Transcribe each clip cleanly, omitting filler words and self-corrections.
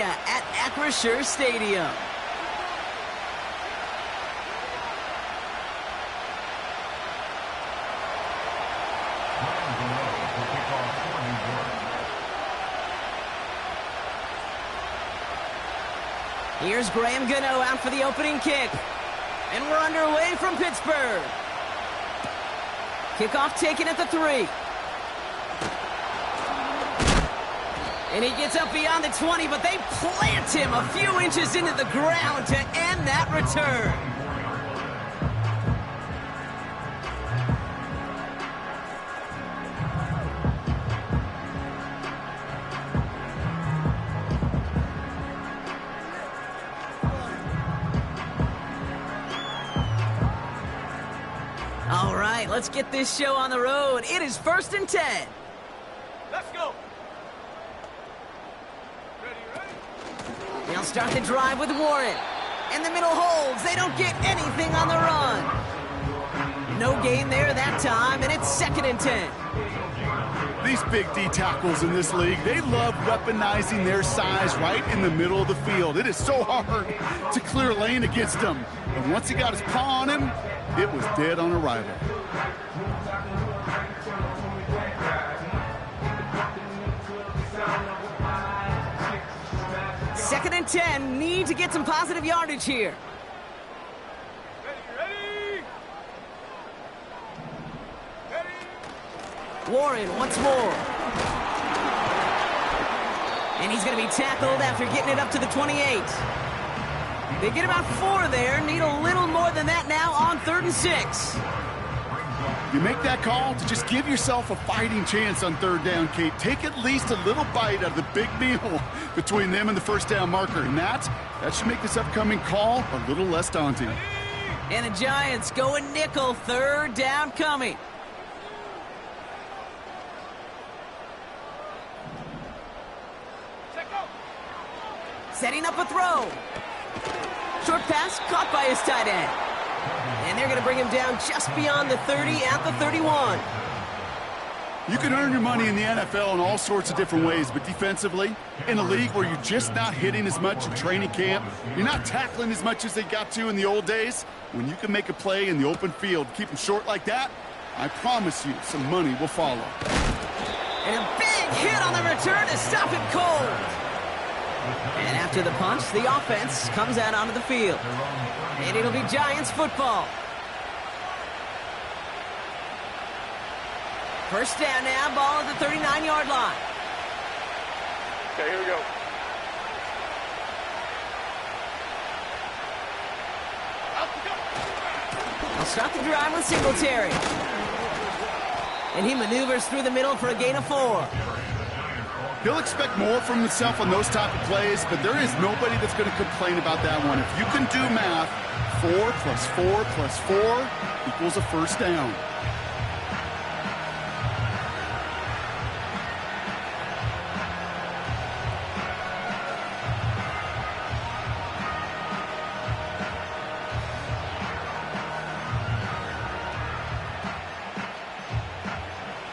Pennsylvania at Acrisure Stadium. Here's Graham Gano out for the opening kick. And we're underway from Pittsburgh. Kickoff taken at the 3. And he gets up beyond the 20, but they plant him a few inches into the ground to end that return. All right, let's get this show on the road. It is 1st and 10. Let's go. They'll start the drive with Warren. And the middle holds. They don't get anything on the run. No gain there that time, and it's 2nd and 10. These big D tackles in this league, they love weaponizing their size right in the middle of the field. It is so hard to clear lane against them. And once he got his paw on him, it was dead on arrival. Second and 10, need to get some positive yardage here. Warren once more. And he's going to be tackled after getting it up to the 28. They get about 4 there, need a little more than that now on 3rd and 6. You make that call to just give yourself a fighting chance on 3rd down, Kate. Take at least a little bite out of the big meal between them and the 1st down marker. And that should make this upcoming call a little less daunting. And the Giants going nickel, 3rd down coming. Setting up a throw. Short pass caught by his tight end. And they're going to bring him down just beyond the 30 at the 31. You can earn your money in the NFL in all sorts of different ways, but defensively, in a league where you're just not hitting as much in training camp, you're not tackling as much as they got to in the old days, when you can make a play in the open field, keep them short like that, I promise you some money will follow. And a big hit on the return to stop it cold. And after the punch, the offense comes out onto the field. And it'll be Giants football. 1st down now, ball at the 39-yard line. Okay, here we go. They'll start the drive with Singletary. And he maneuvers through the middle for a gain of 4. He'll expect more from himself on those type of plays, but there is nobody that's going to complain about that one. If you can do math, 4 plus 4 plus 4 equals a 1st down.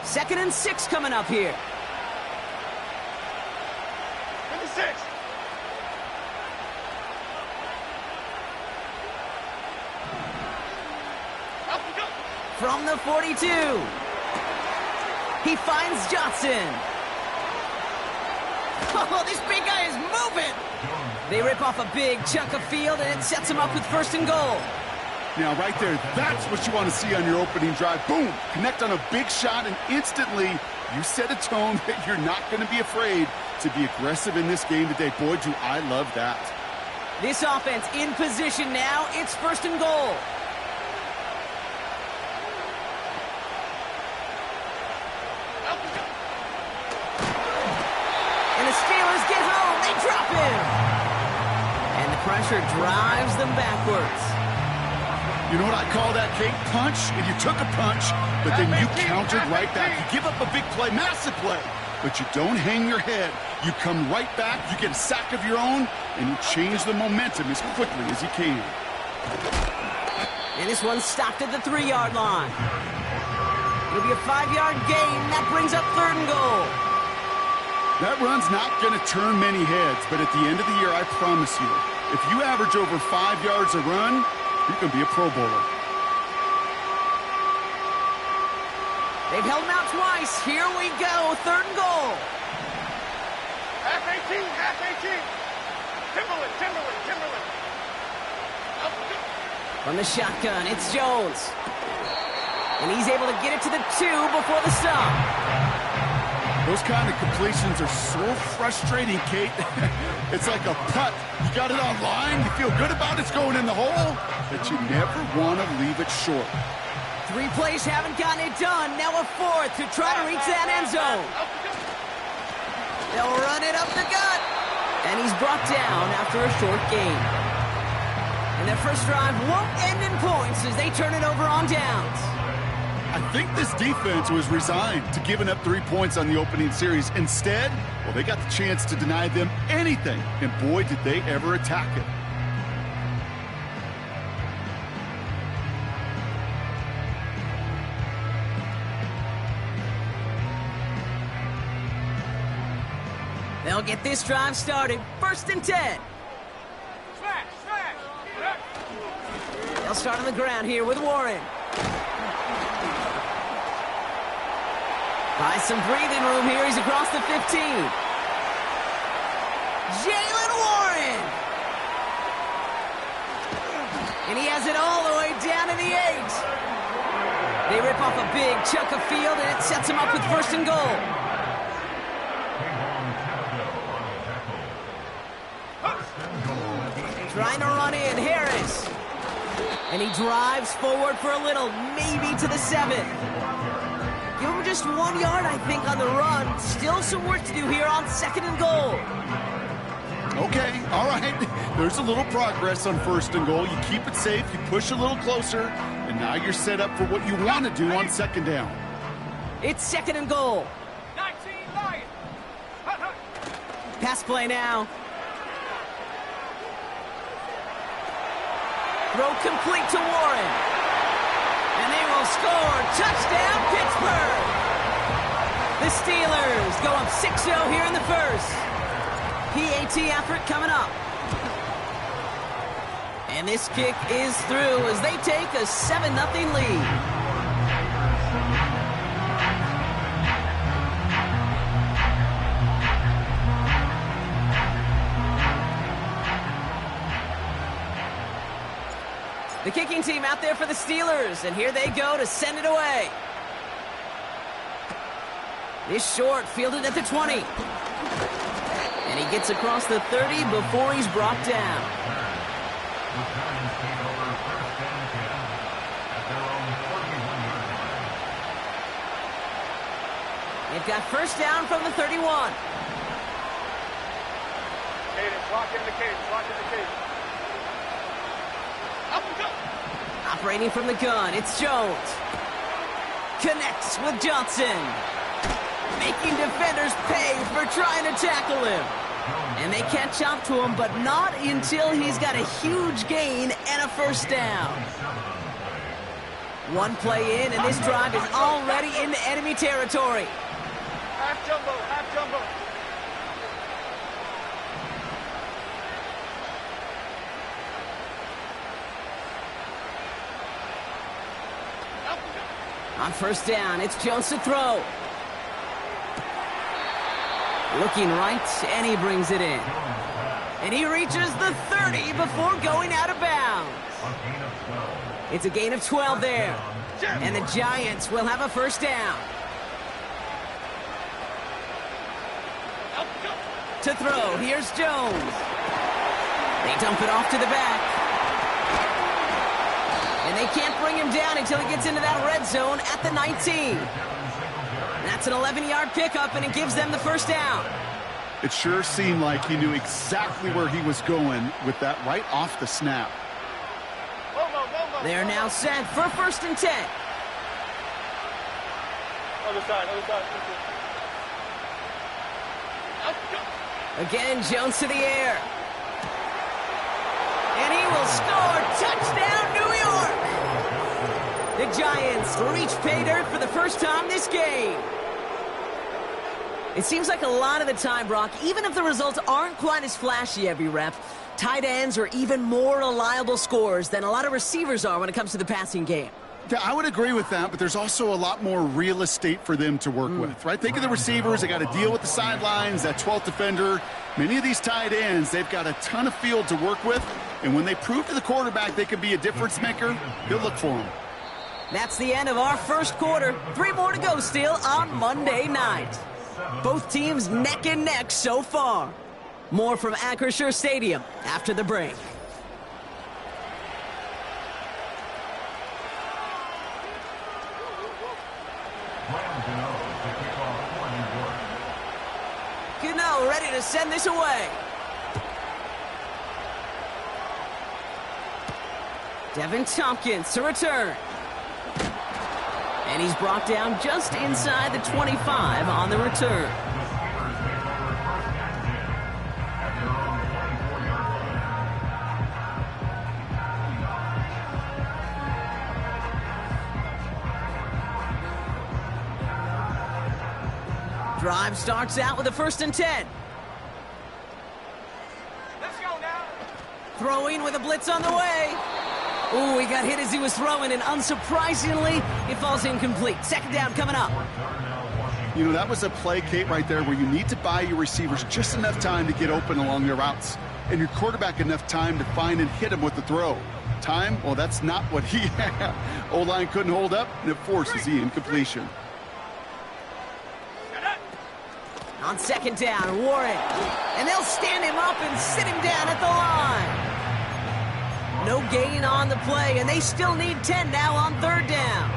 Second and 6 coming up here. 56. From the 42. He finds Johnson. Oh, this big guy is moving. They rip off a big chunk of field, and it sets him up with 1st and goal. Now, right there, that's what you want to see on your opening drive. Boom! Connect on a big shot, and instantly you set a tone that you're not going to be afraid to be aggressive in this game today. Boy, do I love that. This offense in position now. It's 1st and goal. And the Steelers get home. They drop him. And the pressure drives them backwards. You know what I call that, Kate? Punch, and you took a punch, but then you countered right back. You give up a big play, massive play, but you don't hang your head. You come right back, you get a sack of your own, and you change the momentum as quickly as you can. And this one's stopped at the 3-yard line. It'll be a 5-yard gain. That brings up 3rd and goal. That run's not going to turn many heads, but at the end of the year, I promise you, if you average over 5 yards a run, you're going to be a Pro Bowler. They've held him out twice. Here we go, 3rd and goal. Half 18, half 18. Timberland. Up, go. From the shotgun, it's Jones. And he's able to get it to the 2 before the stop. Those kind of completions are so frustrating, Kate. It's like a putt. You got it on line, you feel good about it's going in the hole, but you never want to leave it short. 3 plays haven't gotten it done. Now a 4th to try to reach that end zone. They'll run it up the gut. And he's brought down after a short gain. And their first drive won't end in points as they turn it over on downs. I think this defense was resigned to giving up 3 points on the opening series. Instead, well, they got the chance to deny them anything. And boy, did they ever attack it. They'll get this drive started. 1st and 10. Smash. They'll start on the ground here with Warren. Buys some breathing room here. He's across the 15. Jaylen Warren. And he has it all the way down to the 8. They rip off a big chunk of field, and it sets him up with 1st and goal. Trying to run in, Harris. And he drives forward for a little, maybe to the 7. Give him just 1 yard, I think, on the run. Still some work to do here on 2nd and goal. Okay, all right. There's a little progress on 1st and goal. You keep it safe, you push a little closer, and now you're set up for what you want to do on 2nd down. It's 2nd and goal. 19 Lions. Pass play now. Throw complete to Warren. And they will score. Touchdown, Pittsburgh. The Steelers go up 6-0 here in the 1st. PAT effort coming up. And this kick is through as they take a 7-0 lead. The kicking team out there for the Steelers, and here they go to send it away. This short, fielded at the 20. And he gets across the 30 before he's brought down. They've got 1st down from the 31. Cadence, lock in the cadence. Up and go. Operating from the gun, it's Jones. Connects with Johnson. Making defenders pay for trying to tackle him. And they catch up to him, but not until he's got a huge gain and a 1st down. 1 play in, and this drive is already into enemy territory. Half jumbo. On 1st down, it's Jones to throw. Looking right, and he brings it in. And he reaches the 30 before going out of bounds. It's a gain of 12 there. And the Giants will have a 1st down. To throw, here's Jones. They dump it off to the back. And they can't bring him down until he gets into that red zone at the 19. That's an 11-yard pickup, and it gives them the 1st down. It sure seemed like he knew exactly where he was going with that right off the snap. They're now set for 1st and 10. Other side. Again, Jones to the air. And he will score. Touchdown, New York! The Giants reach pay dirt for the first time this game. It seems like a lot of the time, Brock, even if the results aren't quite as flashy every rep, tight ends are even more reliable scorers than a lot of receivers are when it comes to the passing game. Yeah, I would agree with that, but there's also a lot more real estate for them to work with, right? Think of the receivers. They got to deal with the sidelines, that 12th defender. Many of these tight ends, they've got a ton of field to work with, and when they prove to the quarterback they can be a difference maker, he'll look for them. That's the end of our first quarter. 3 more to go still on Monday night. Both teams neck and neck so far. More from Acrisure Stadium after the break. Gano ready to send this away. Devin Tompkins to return. And he's brought down just inside the 25 on the return. Drive starts out with a 1st and 10. Let's go now. Throwing with a blitz on the way. Ooh, he got hit as he was throwing, and unsurprisingly, it falls incomplete. 2nd down coming up. You know, that was a play, Kate, right there, where you need to buy your receivers just enough time to get open along their routes, and your quarterback enough time to find and hit him with the throw. Time? Well, that's not what he had. O-line couldn't hold up, and it forces the incompletion. On 2nd down, Warren. And they'll stand him up and sit him down at the line. No gain on the play, and they still need 10 now on 3rd down.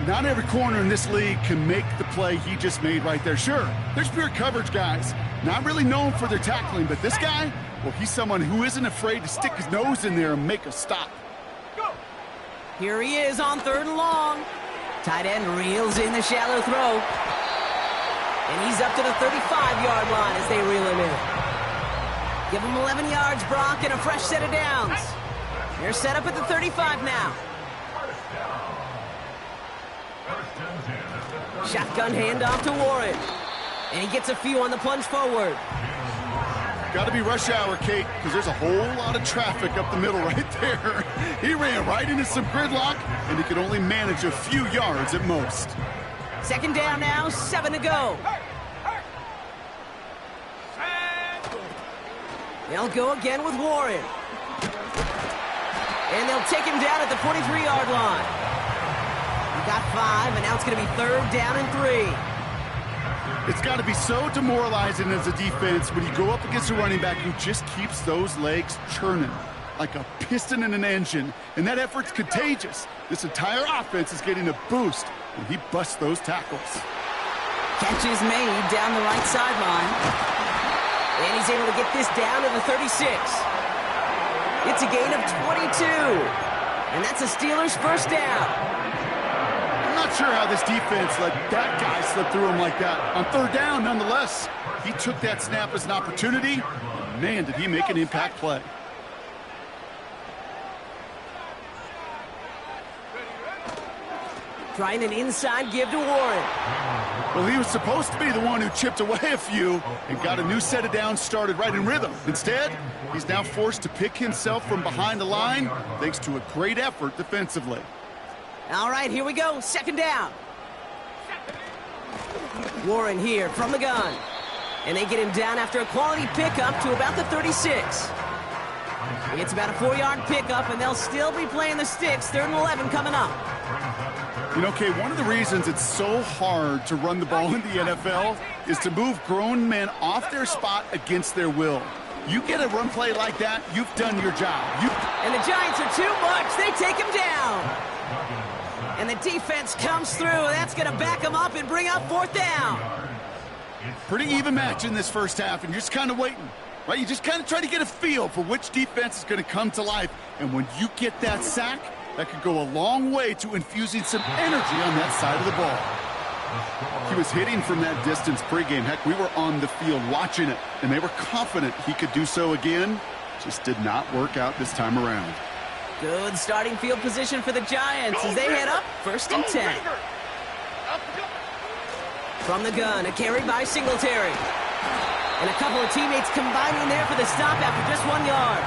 Not every corner in this league can make the play he just made right there. Sure, there's pure coverage guys, not really known for their tackling, but this guy, well, he's someone who isn't afraid to stick his nose in there and make a stop. Here he is on 3rd and long. Tight end reels in the shallow throw. And he's up to the 35-yard line as they reel him in. Give him 11 yards, Brock, and a fresh set of downs. They're set up at the 35 now. Shotgun handoff to Warren. And he gets a few on the plunge forward. Got to be rush hour, Kate, because there's a whole lot of traffic up the middle right there. He ran right into some gridlock, and he could only manage a few yards at most. 2nd down now, 7 to go. They'll go again with Warren. And they'll take him down at the 43-yard line. He got 5, and now it's going to be 3rd down and 3. It's got to be so demoralizing as a defense when you go up against a running back who just keeps those legs churning like a piston in an engine, and that effort's contagious. This entire offense is getting a boost when he busts those tackles. Catch is made down the right sideline. And he's able to get this down to the 36. It's a gain of 22. And that's a Steelers 1st down. I'm not sure how this defense let that guy slip through him like that. On 3rd down, nonetheless, he took that snap as an opportunity. Man, did he make an impact play. Trying an inside give to Warren. Well, he was supposed to be the one who chipped away a few and got a new set of downs started right in rhythm. Instead, he's now forced to pick himself from behind the line thanks to a great effort defensively. All right, here we go. 2nd down. Warren here from the gun. And they get him down after a quality pickup to about the 36. It's about a 4-yard pickup, and they'll still be playing the sticks. 3rd and 11 coming up. You know, Kay, one of the reasons it's so hard to run the ball in the NFL is to move grown men off their spot against their will. You get a run play like that, you've done your job. And the Giants are too much. They take him down. And the defense comes through. That's going to back him up and bring up 4th down. Pretty even match in this first half, and you're just kind of waiting, right? You just kind of try to get a feel for which defense is going to come to life. And when you get that sack, that could go a long way to infusing some energy on that side of the ball. He was hitting from that distance pregame. Heck, we were on the field watching it, and they were confident he could do so again. Just did not work out this time around. Good starting field position for the Giants as they head up 1st and 10. From the gun, a carry by Singletary. And a couple of teammates combining there for the stop after just 1 yard.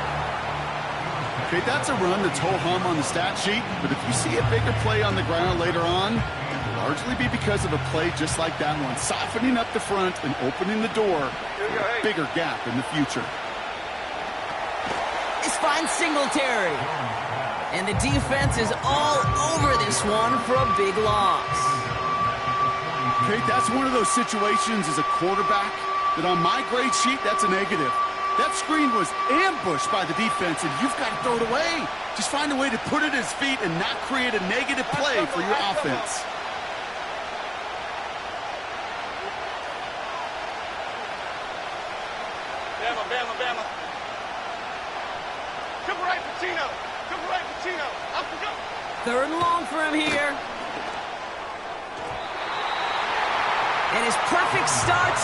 Okay, that's a run that's ho-hum on the stat sheet, but if you see a bigger play on the ground later on, it'll largely be because of a play just like that one, softening up the front and opening the door for a bigger gap in the future. This finds Singletary. And the defense is all over this one for a big loss. Okay, that's one of those situations as a quarterback that on my grade sheet, that's a negative. That screen was ambushed by the defense, and you've got to throw it away. Just find a way to put it at his feet and not create a negative play for your offense. Bama, Bama, Bama. Come right, Patino. Come right, Patino. Up we go. 3rd and long for him here. And his perfect start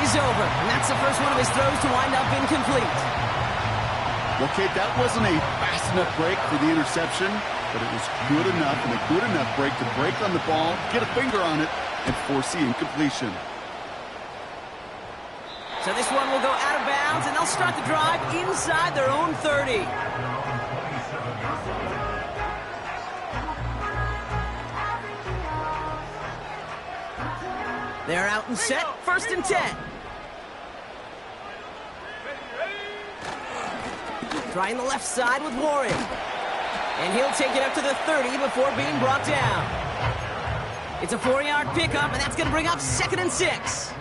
is over. And that's the first one of his throws to wind up incomplete. Well, Kate, that wasn't a fast enough break for the interception, but it was good enough and a good enough break to break on the ball, get a finger on it, and force the incompletion. So this one will go out of bounds, and they'll start the drive inside their own 30. They're out and set, 1st and 10. Trying the left side with Warren. And he'll take it up to the 30 before being brought down. It's a 4-yard pickup, and that's going to bring up 2nd and 6.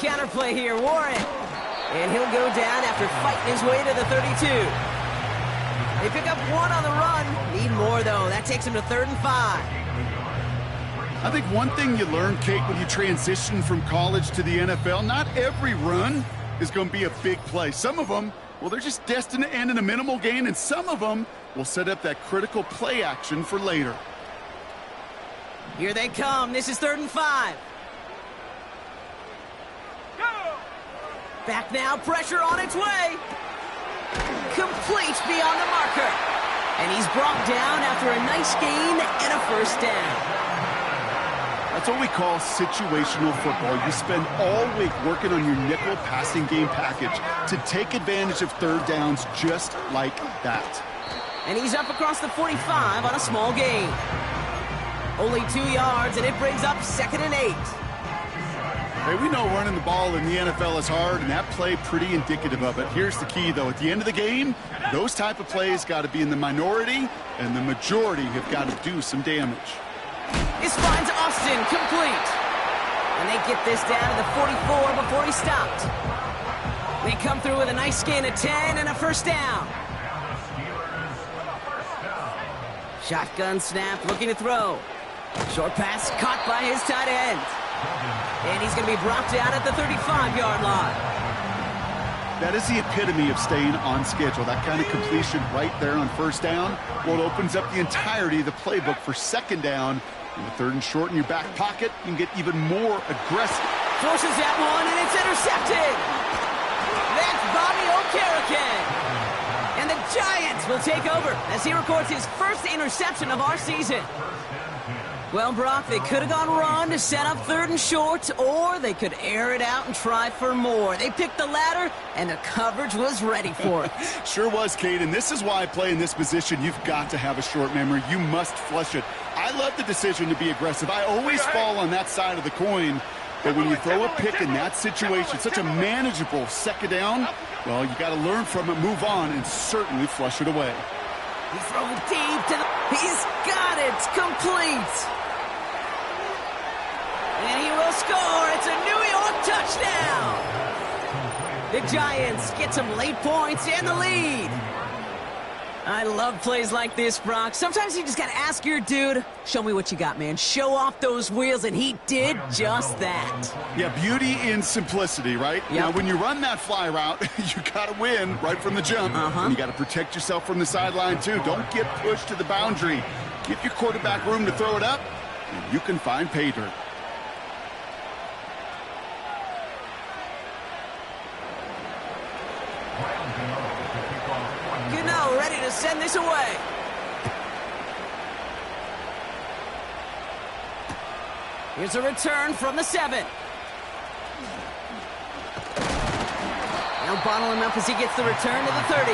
Counterplay here, Warren. And he'll go down after fighting his way to the 32. They pick up 1 on the run. Need more, though. That takes him to 3rd and 5. I think one thing you learn, Kate, when you transition from college to the NFL, not every run is going to be a big play. Some of them, well, they're just destined to end in a minimal gain, and some of them will set up that critical play action for later. Here they come. This is 3rd and 5. Back now, pressure on its way. Complete beyond the marker. And he's brought down after a nice gain and a 1st down. That's what we call situational football. You spend all week working on your nickel passing game package to take advantage of 3rd downs just like that. And he's up across the 45 on a small gain. Only 2 yards, and it brings up 2nd and 8. Hey, we know running the ball in the NFL is hard, and that play pretty indicative of it. Here's the key, though. At the end of the game, those type of plays got to be in the minority, and the majority have got to do some damage. This finds Austin complete. And they get this down to the 44 before he stopped. They come through with a nice gain of 10 and a 1st down. Shotgun snap, looking to throw. Short pass caught by his tight end. And he's going to be brought down at the 35-yard line. That is the epitome of staying on schedule. That kind of completion right there on 1st down. Well, it opens up the entirety of the playbook for 2nd down. In the 3rd and short in your back pocket, you can get even more aggressive. Forces that one, and it's intercepted. That's Bobby Okereke. And the Giants will take over as he records his 1st interception of our season. Well, Brock, they could have gone run to set up 3rd and short, or they could air it out and try for more. They picked the latter, and the coverage was ready for it. Sure was, Kate, and this is why I play in this position. You've got to have a short memory. You must flush it. I love the decision to be aggressive. I always fall on that side of the coin, but when you throw a pick in that situation, such a manageable 2nd down, well, you got to learn from it, move on, and certainly flush it away. He throws deep to the... He's got it! Complete! And he will score! It's a New York touchdown! The Giants get some late points and the lead. I love plays like this, Brock. Sometimes you just got to ask your dude, show me what you got, man. Show off those wheels, and he did just that. Yeah, beauty in simplicity, right? Yep. Now, when you run that fly route, you got to win right from the jump. And you got to protect yourself from the sideline, too. Don't get pushed to the boundary. Give your quarterback room to throw it up, and you can find pay dirt. Gano ready to send this away. Here's a return from the 7. They'll bottle him up as he gets the return to the 30.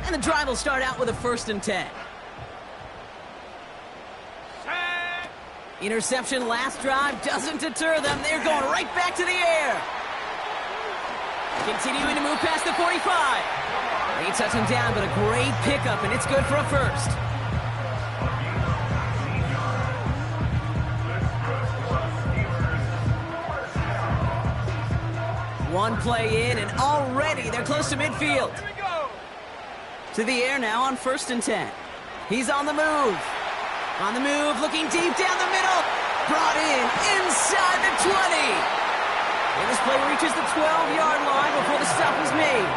And the drive will start out with a 1st and 10. Interception last drive doesn't deter them. They're going right back to the air. Continuing to move past the 45. They touch him down, but a great pickup, and it's good for a 1st. One play in, and already they're close to midfield. To the air now on 1st and 10. He's on the move. On the move, looking deep down the middle. Brought in inside the 20. And this play reaches the 12-yard line before the stop is made.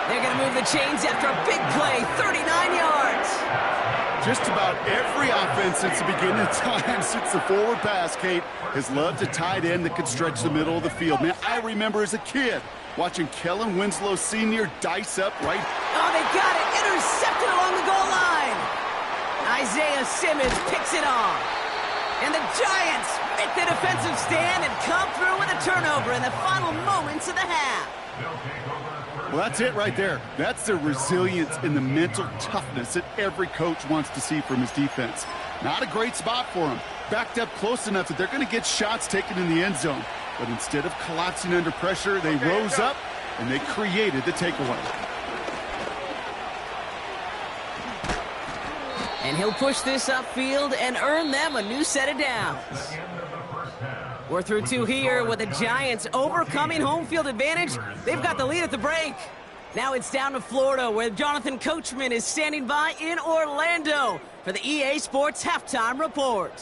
They're going to move the chains after a big play, 39 yards. Just about every offense since the beginning of time, since the forward pass, Kate, has loved a tight end that could stretch the middle of the field. Man, I remember as a kid watching Kellen Winslow Sr. dice up right. Oh, they got it. Intercepted along the goal line. Isaiah Simmons picks it off. And the Giants make the defensive stand and come through with a turnover in the final moments of the half. Well, that's it right there. That's the resilience and the mental toughness that every coach wants to see from his defense. Not a great spot for him. Backed up close enough that they're going to get shots taken in the end zone. But instead of collapsing under pressure, they rose up and they created the takeaway. And he'll push this upfield and earn them a new set of downs. We're through 2 here with the Giants overcoming home field advantage. They've got the lead at the break. Now it's down to Florida, where Jonathan Coachman is standing by in Orlando for the EA Sports Halftime Report.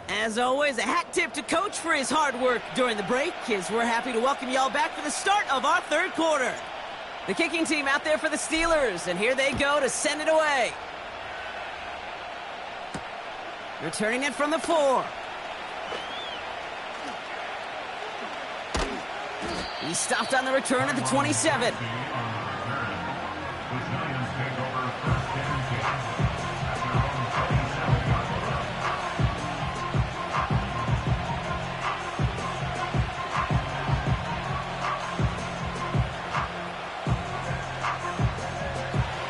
As always, a hat tip to Coach for his hard work during the break, as we're happy to welcome y'all back for the start of our 3rd quarter. The kicking team out there for the Steelers, and here they go to send it away. Returning it from the 4. He stopped on the return at the 27.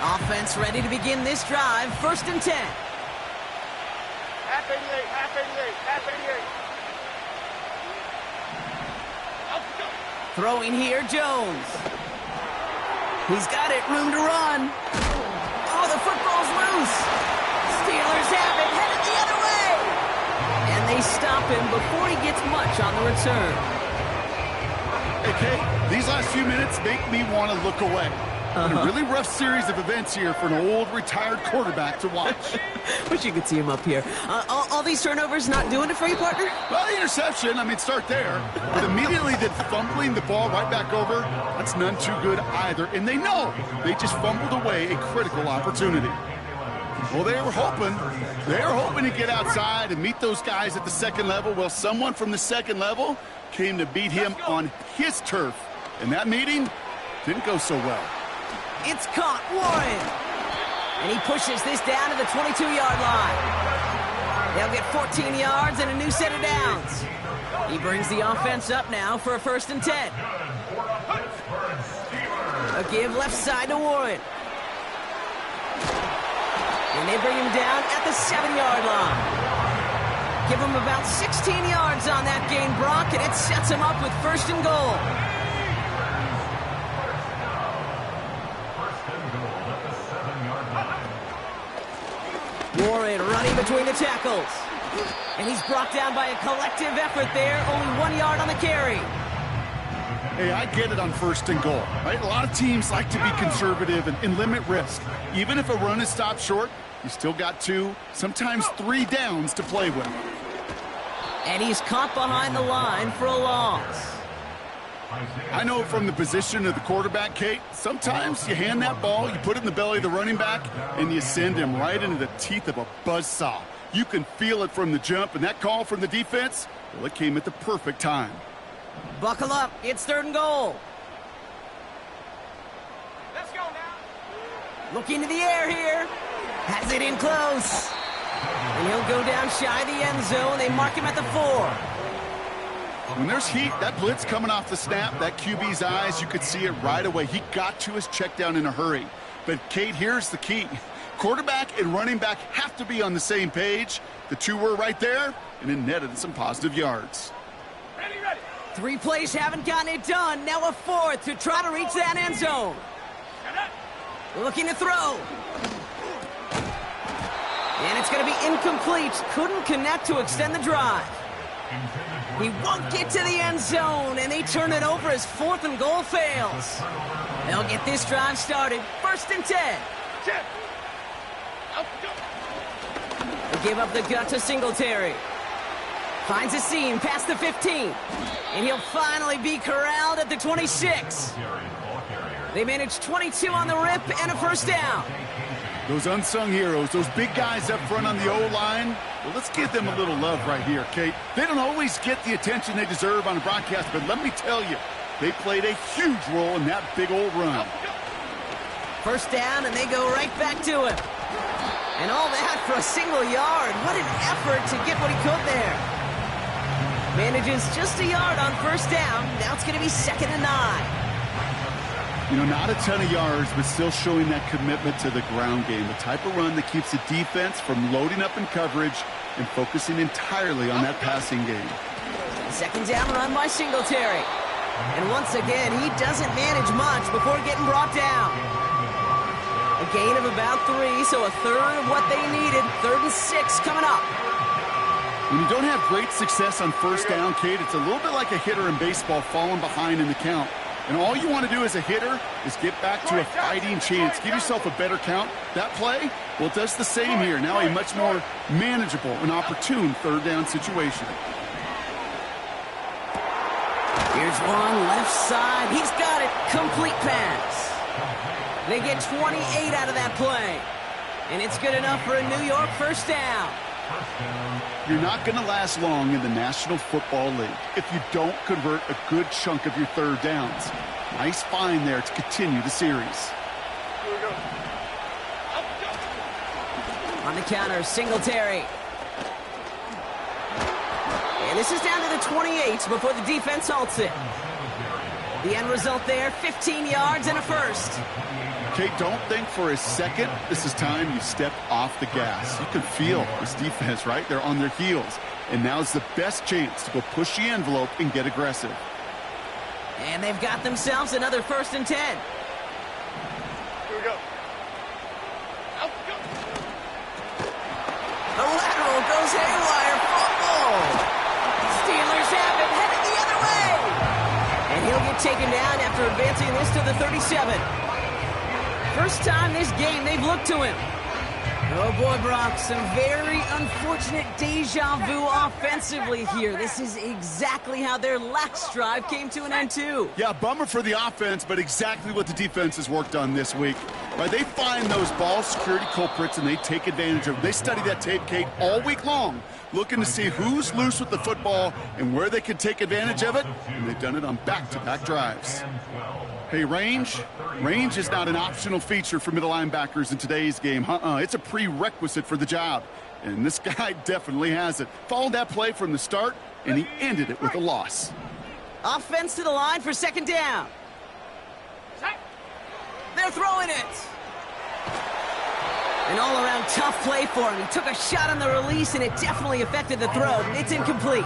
Offense ready to begin this drive. 1st and 10. Half 88, half 88, half 88. Throwing here, Jones. He's got it, room to run. Oh, the football's loose. Steelers have it, headed the other way. And they stop him before he gets much on the return. Hey, Kate, these last few minutes make me want to look away. Been a really rough series of events here for an old retired quarterback to watch. Wish you could see him up here. All these turnovers not doing it for you, partner? Well, the interception, start there. But immediately then fumbling the ball right back over, that's none too good either. And they know they just fumbled away a critical opportunity. Well, they were hoping to get outside and meet those guys at the 2nd level. Well, someone from the 2nd level came to beat him on his turf. And that meeting didn't go so well. It's caught, Warren. And he pushes this down to the 22-yard line. They'll get 14 yards and a new set of downs. He brings the offense up now for a 1st and 10. A give left side to Warren. And they bring him down at the 7-yard line. Give him about 16 yards on that gain, Brock, and it sets him up with 1st and goal. Warren running between the tackles. And he's brought down by a collective effort there. Only 1 yard on the carry. Hey, I get it on 1st and goal, right? A lot of teams like to be conservative and limit risk. Even if a run is stopped short, you still got 2, sometimes 3 downs to play with. And he's caught behind the line for a loss. I know from the position of the quarterback, Kate, sometimes you hand that ball, you put it in the belly of the running back, and you send him right into the teeth of a buzzsaw. You can feel it from the jump, and that call from the defense, well, it came at the perfect time. Buckle up. It's 3rd and goal. Let's go now. Looking to the air here. Has it in close. And he'll go down shy of the end zone. They mark him at the 4. When there's heat, that blitz coming off the snap, that QB's eyes, you could see it right away. He got to his check down in a hurry. But, Kate, here's the key. Quarterback and running back have to be on the same page. The two were right there, and it netted some positive yards. Ready. 3 plays haven't gotten it done. Now a 4th to try to reach that end zone. Looking to throw. And it's going to be incomplete. Couldn't connect to extend the drive. He won't get to the end zone, and they turn it over as 4th and goal fails. They'll get this drive started. 1st and 10. 10. Up, go. They give up the gut to Singletary. Finds a seam past the 15. And he'll finally be corralled at the 26. They manage 22 on the rip and a 1st down. Those unsung heroes, those big guys up front on the O-line, well, let's give them a little love right here, Kate. They don't always get the attention they deserve on a broadcast, but let me tell you, they played a huge role in that big old run. 1st down, and they go right back to him. And all that for a single yard. What an effort to get what he could there. Manages just a yard on 1st down. Now it's going to be 2nd and 9. You know, not a ton of yards, but still showing that commitment to the ground game. The type of run that keeps the defense from loading up in coverage and focusing entirely on that passing game. 2nd down run by Singletary. And once again, he doesn't manage much before getting brought down. A gain of about 3, so a 1/3 of what they needed. 3rd and 6 coming up. When you don't have great success on 1st down, Kate, it's a little bit like a hitter in baseball falling behind in the count. And all you want to do as a hitter is get back to a fighting chance. Give yourself a better count. That play, well, it does the same here. Now a much more manageable and opportune 3rd down situation. Here's one left side. He's got it. Complete pass. They get 28 out of that play. And it's good enough for a New York 1st down. You're not going to last long in the National Football League if you don't convert a good chunk of your 3rd downs. Nice find there to continue the series. Here we go. Up, go. On the counter, Singletary. And this is down to the 28 before the defense halts it. The end result there, 15 yards and a 1st. Kate, don't think for a second this is time you step off the gas. You can feel this defense, right? They're on their heels. And now's the best chance to go push the envelope and get aggressive. And they've got themselves another 1st and 10. Here we go. Up, go. The lateral goes haywire. Fumble. Steelers have it, headed the other way. And he'll get taken down after advancing this to the 37. First time this game they've looked to him. Oh boy, Brock, some very unfortunate deja vu offensively here. This is exactly how their last drive came to an end too. Yeah, bummer for the offense, but exactly what the defense has worked on this week. Right, they find those ball security culprits and they take advantage of them. They study that tape, Kate, all week long, looking to see who's loose with the football and where they can take advantage of it, and they've done it on back-to-back drives. Hey, range is not an optional feature for middle linebackers in today's game. It's a prerequisite for the job, and this guy definitely has it. Followed that play from the start, and he ended it with a loss. Offense to the line for 2nd down. They're throwing it. An all-around tough play for him. He took a shot on the release, and it definitely affected the throw. It's incomplete.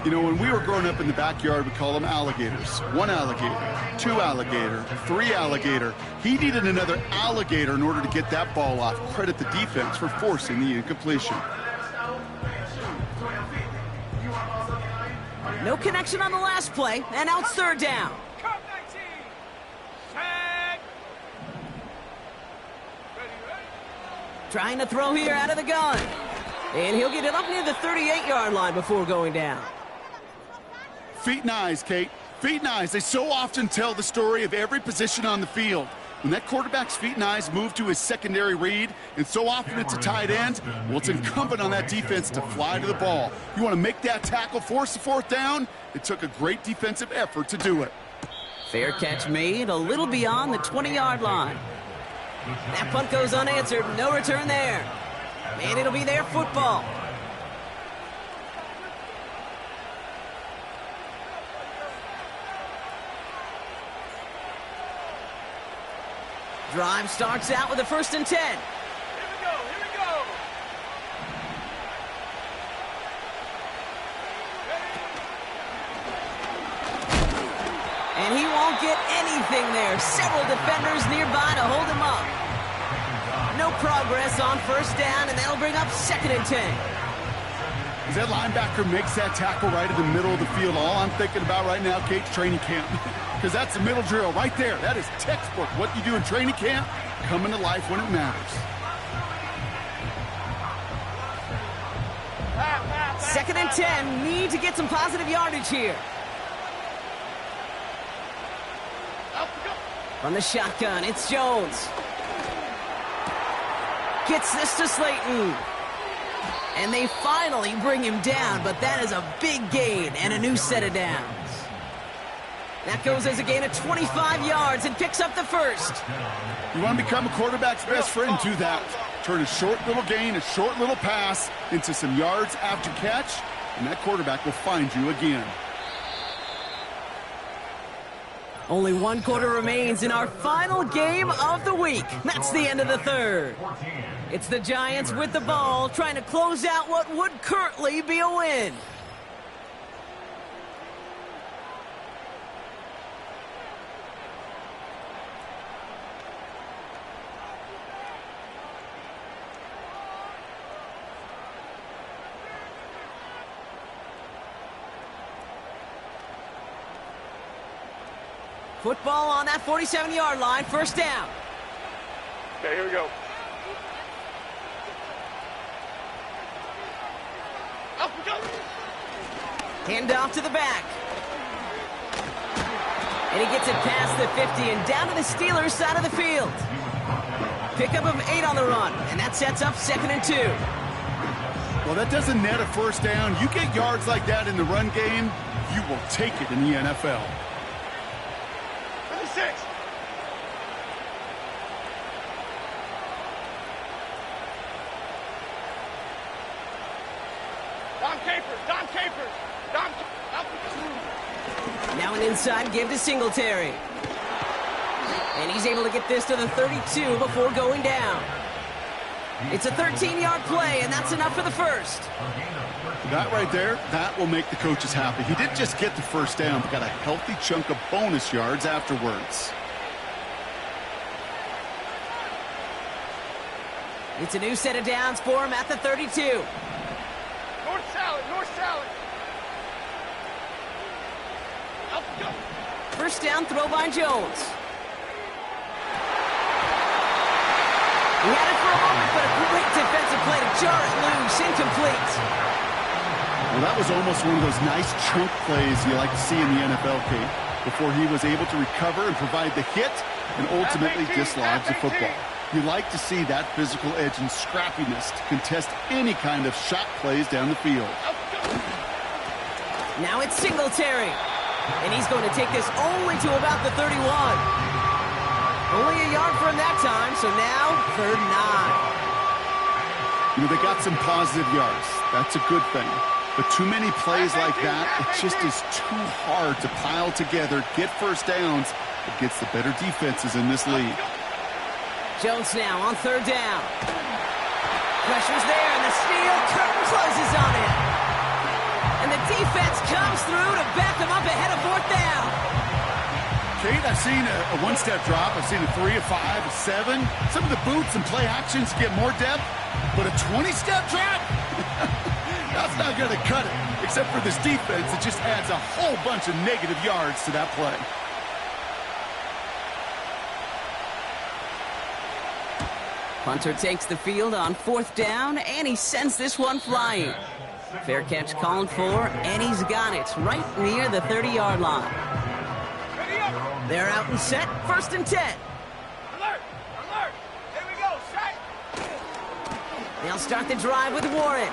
You know, when we were growing up in the backyard, we call them alligators. 1 alligator, 2 alligator, 3 alligator. He needed another alligator in order to get that ball off. Credit the defense for forcing the incompletion. No connection on the last play, and now it's 3rd down. Come 19. Tag. Ready. Trying to throw here out of the gun. And he'll get it up near the 38-yard line before going down. Feet and eyes, Kate. Feet and eyes. They so often tell the story of every position on the field. When that quarterback's feet and eyes move to his secondary read, and so often it's a tight end, well, it's incumbent on that defense to fly to the ball. You want to make that tackle, force the fourth down? It took a great defensive effort to do it. Fair catch made, a little beyond the 20-yard line. That punt goes unanswered, no return there. And it'll be their football. Drive starts out with a 1st and 10. Here we go. And he won't get anything there. Several defenders nearby to hold him up. No progress on 1st down, and that'll bring up 2nd and 10. As that linebacker makes that tackle right in the middle of the field, all I'm thinking about right now, Kate's training camp. Because that's the middle drill right there. That is textbook. What you do in training camp, coming to life when it matters. 2nd and 10, need to get some positive yardage here. From the shotgun, it's Jones. Gets this to Slayton. And they finally bring him down, but that is a big gain and a new set of downs. That goes as a gain of 25 yards and picks up the 1st. You want to become a quarterback's best friend, do that. Turn a short little gain, a short little pass into some yards after catch, and that quarterback will find you again. Only 1 quarter remains in our final game of the week. That's the end of the 3rd. It's the Giants with the ball, trying to close out what would currently be a win. Football on that 47-yard line, 1st down. Okay, here we go. Up we go. Hand off to the back. And he gets it past the 50 and down to the Steelers' side of the field. Pickup of 8 on the run, and that sets up 2nd and 2. Well, that doesn't net a 1st down. You get yards like that in the run game, you will take it in the NFL. 6. Don Now an inside give to Singletary. And he's able to get this to the 32 before going down. It's a 13-yard play, and that's enough for the 1st. That right there, that will make the coaches happy. He didn't just get the 1st down, but got a healthy chunk of bonus yards afterwards. It's a new set of downs for him at the 32. North salad. Up we go. 1st down throw by Jones. He had it for a moment, but a great defensive play to jar it loose, incomplete. Well, that was almost one of those nice chunk plays you like to see in the NFL, Kate, before he was able to recover and provide the hit and ultimately dislodge the football. You like to see that physical edge and scrappiness to contest any kind of shot plays down the field. Now it's Singletary, and he's going to take this only to about the 31. Only a yard for him that time, so now 3rd and 9. You know, they got some positive yards. That's a good thing. But too many plays like that, it just is too hard to pile together, get 1st downs against the better defenses in this league. Jones now on 3rd down. Pressure's there, and the steel curtain closes on it. And the defense comes through to back them up ahead of 4th down. Kate, I've seen a 1-step drop. I've seen a 3, a 5, a 7. Some of the boots and play actions get more depth, but a 20-step drop? That's not going to cut it. Except for this defense, it just adds a whole bunch of negative yards to that play. Punter takes the field on 4th down, and he sends this one flying. Fair catch called for, and he's got it right near the 30-yard line. They're out and set, 1st and 10. They'll start the drive with Warren.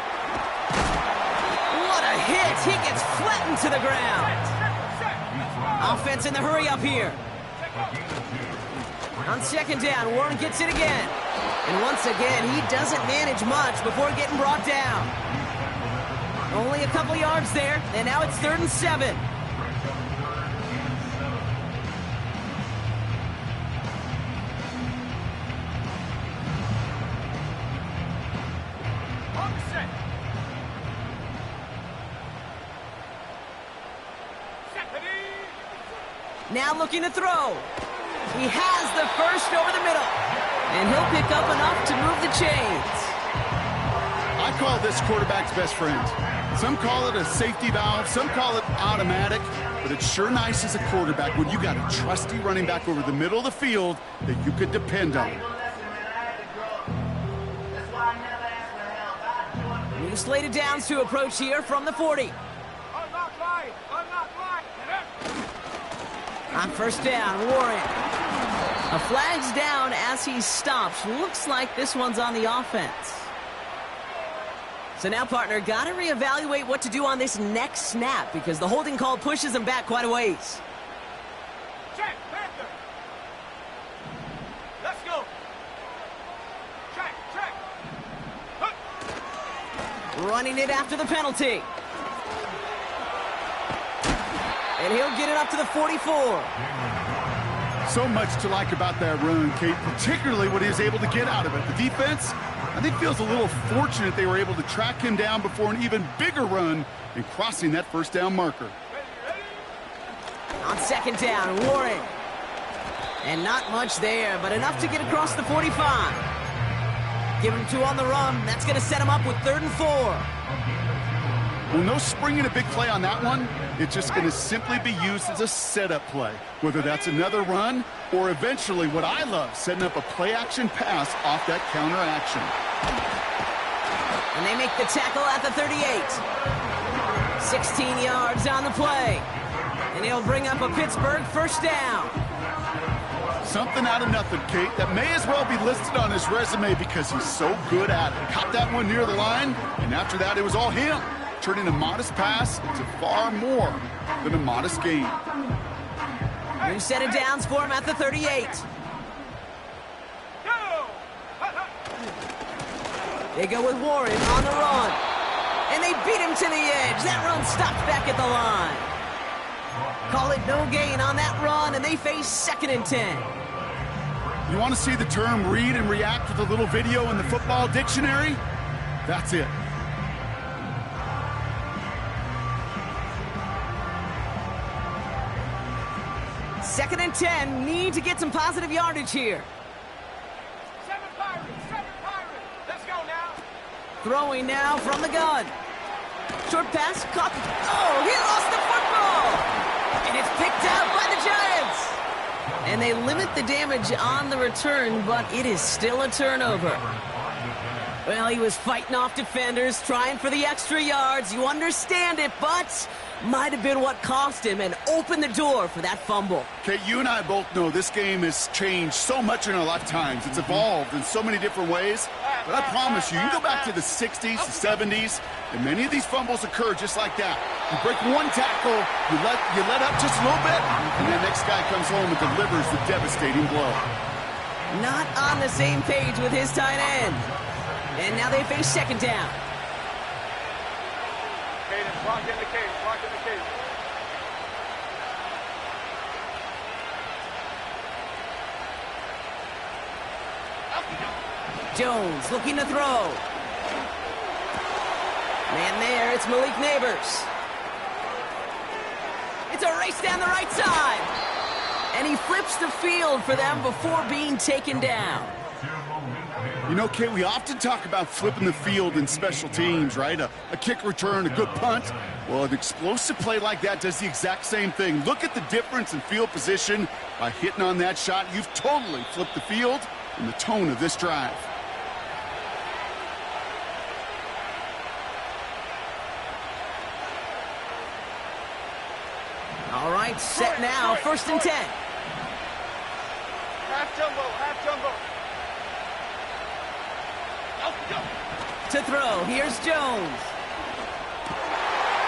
What a hit! He gets flattened to the ground. Offense in the hurry up here. On second down, Warren gets it again. And once again, he doesn't manage much before getting brought down. Only a couple yards there, and now it's 3rd and 7. Now looking to throw. He has the first over the middle. And he'll pick up enough to move the chains. I call this quarterback's best friend. Some call it a safety valve, some call it automatic, but it's sure nice as a quarterback when you got a trusty running back over the middle of the field that you could depend on. New slated downs to approach here from the 40. On first down, Warren. A flag's down as he stops. Looks like this one's on the offense. So now, partner, got to reevaluate what to do on this next snap because the holding call pushes him back quite a ways. Check, Panther. Let's go. Check. Running it after the penalty. And he'll get it up to the 44. So much to like about that run, Kate, particularly what he was able to get out of it. The defense, I think, feels a little fortunate they were able to track him down before an even bigger run in crossing that first down marker. On second down, Warren. And not much there, but enough to get across the 45. Give him 2 on the run. That's going to set him up with 3rd and 4. Well, no springing a big play on that one. It's just going to simply be used as a setup play, whether that's another run or eventually what I love, setting up a play-action pass off that counter action. And they make the tackle at the 38. 16 yards on the play. And he'll bring up a Pittsburgh first down. Something out of nothing, Kate, that may as well be listed on his resume because he's so good at it. Caught that one near the line, and after that, it was all him, turning a modest pass to far more than a modest gain. New set of downs for him at the 38. They go with Warren on the run. And they beat him to the edge. That run stopped back at the line. Call it no gain on that run, and they face 2nd and 10. You want to see the term read and react with a little video in the football dictionary? That's it. Second and 10, need to get some positive yardage here. 7 Pirates. Let's go now. Throwing now from the gun. Short pass, caught. Oh, he lost the football! And it's picked out by the Giants. And they limit the damage on the return, but it is still a turnover. Well, he was fighting off defenders, trying for the extra yards. You understand it, but might have been what cost him and opened the door for that fumble. Okay, you and I both know this game has changed so much in our lifetimes. It's evolved in so many different ways. But I promise you, you can go back to the 60s, the 70s, and many of these fumbles occur just like that. You break one tackle, you let up just a little bit, and the next guy comes home and delivers the devastating blow. Not on the same page with his tight end. And now they face 2nd down. Cadence, lock in the cadence. Jones looking to throw. Man there, it's Malik Neighbors. It's a race down the right side. And he flips the field for them before being taken down. You know, Kate, we often talk about flipping the field in special teams, right? A kick return, a good punt. Well, an explosive play like that does the exact same thing. Look at the difference in field position. By hitting on that shot, you've totally flipped the field and the tone of this drive. All right, set now, 1st and 10. Half jumbo. To throw, here's Jones.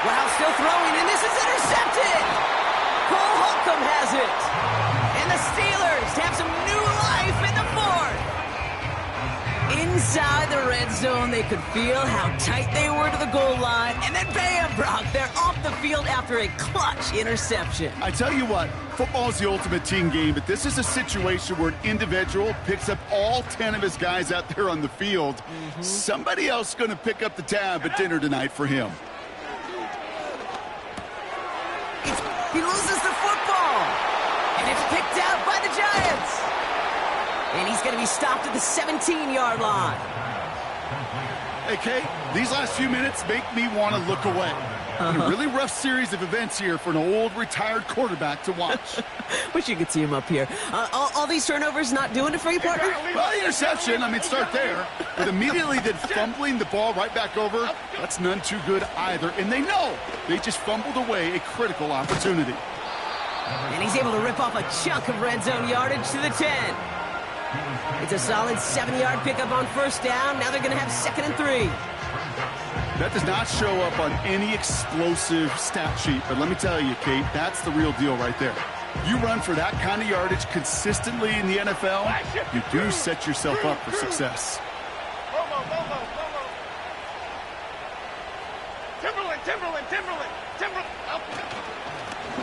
Wow, still throwing, and this is intercepted! Cole Holcomb has it! And the Steelers have some new life in the fourth! Inside the red zone, they could feel how tight they were to the goal line, and then bam, Brock, they're off the field after a clutch interception. I tell you what, football is the ultimate team game, but this is a situation where an individual picks up all 10 of his guys out there on the field. Somebody else is going to pick up the tab at dinner tonight for him. He loses the football, and it's picked out by the Giants. And he's going to be stopped at the 17-yard line. Hey, Kate, these last few minutes make me want to look away. A really rough series of events here for an old retired quarterback to watch. Wish you could see him up here. All these turnovers not doing it for you, partner? Well, the interception, I mean, start there. But immediately then fumbling the ball right back over, that's none too good either. And they know they just fumbled away a critical opportunity. And he's able to rip off a chunk of red zone yardage to the 10. It's a solid 7-yard pickup on first down. Now they're going to have 2nd and 3. That does not show up on any explosive stat sheet. But let me tell you, Kate, that's the real deal right there. You run for that kind of yardage consistently in the NFL, you do set yourself up for success. Timberland.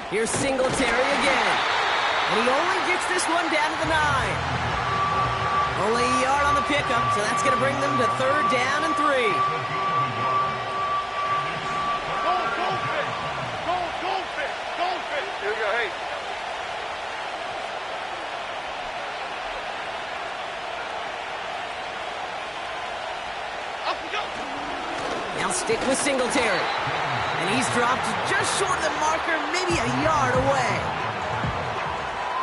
Here's Singletary again. And he only gets this one down to the 9. Only a yard on the pickup, so that's going to bring them to 3rd down and 3. Goldfish. Here we go, hey. Up we go. Now stick with Singletary. And he's dropped just short of the marker, maybe a yard away.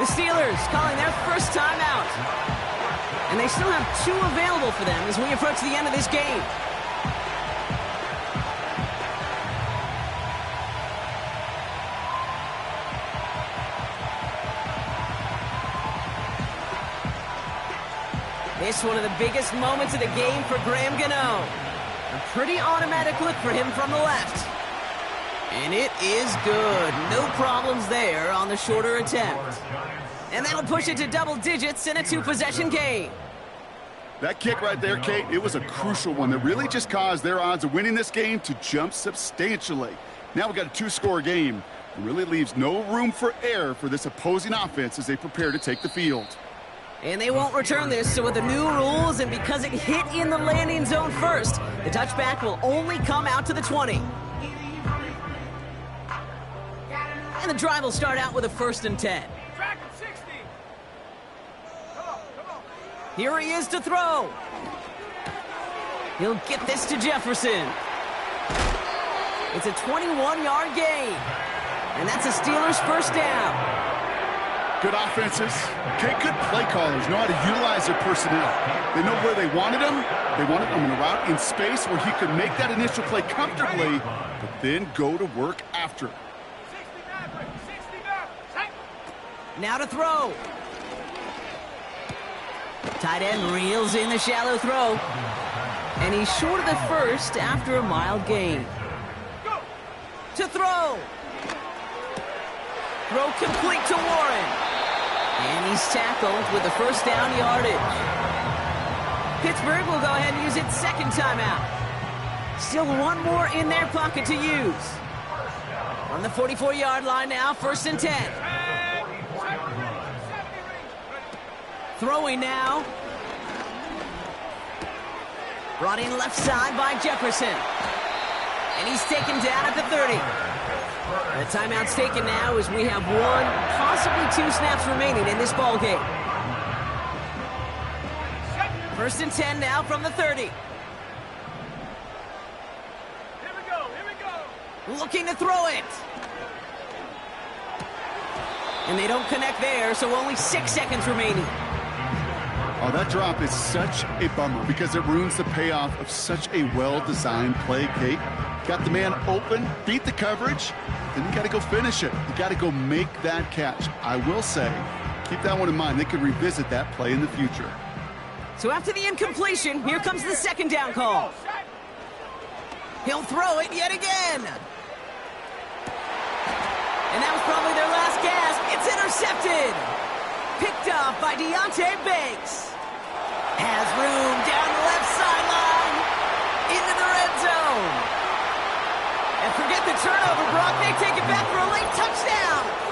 The Steelers calling their first timeout. And they still have 2 available for them as we approach the end of this game. This one of the biggest moments of the game for Graham Gano. A pretty automatic look for him from the left. And it is good. No problems there on the shorter attempt. And that'll push it to double digits in a 2-possession game. That kick right there, Kate, it was a crucial one that really just caused their odds of winning this game to jump substantially. Now we've got a 2-score game. It really leaves no room for error for this opposing offense as they prepare to take the field. And they won't return this, so with the new rules and because it hit in the landing zone first, the touchback will only come out to the 20. And the drive will start out with a 1st and 10. Track him 60. Come on. Here he is to throw. He'll get this to Jefferson. It's a 21-yard gain. And that's a Steelers first down. Good offenses. Okay, good play callers know how to utilize their personnel. They know where they wanted him. They wanted him in a route in space where he could make that initial play comfortably, but then go to work after. Now to throw. Tight end reels in the shallow throw. And he's short of the first after a mild gain. To throw. Throw complete to Warren. And he's tackled with the first down yardage. Pittsburgh will go ahead and use its 2nd timeout. Still 1 more in their pocket to use. On the 44-yard line now, 1st and 10. Throwing now. Brought in left side by Jefferson. And he's taken down at the 30. The timeout's taken now as we have 1, possibly 2 snaps remaining in this ball game. 1st and 10 now from the 30. Here we go. Looking to throw it. And they don't connect there, so only 6 seconds remaining. Oh, that drop is such a bummer because it ruins the payoff of such a well-designed play, Kate. Got the man open, beat the coverage, then you got to go finish it. You got to go make that catch. I will say, keep that one in mind. They could revisit that play in the future. So after the incompletion, here comes the 2nd down call. He'll throw it yet again. And that was probably their last gasp. It's intercepted. Picked off by Deonte Banks. Has room down the left sideline. Into the red zone. And forget the turnover, Brock. They take it back for a late touchdown.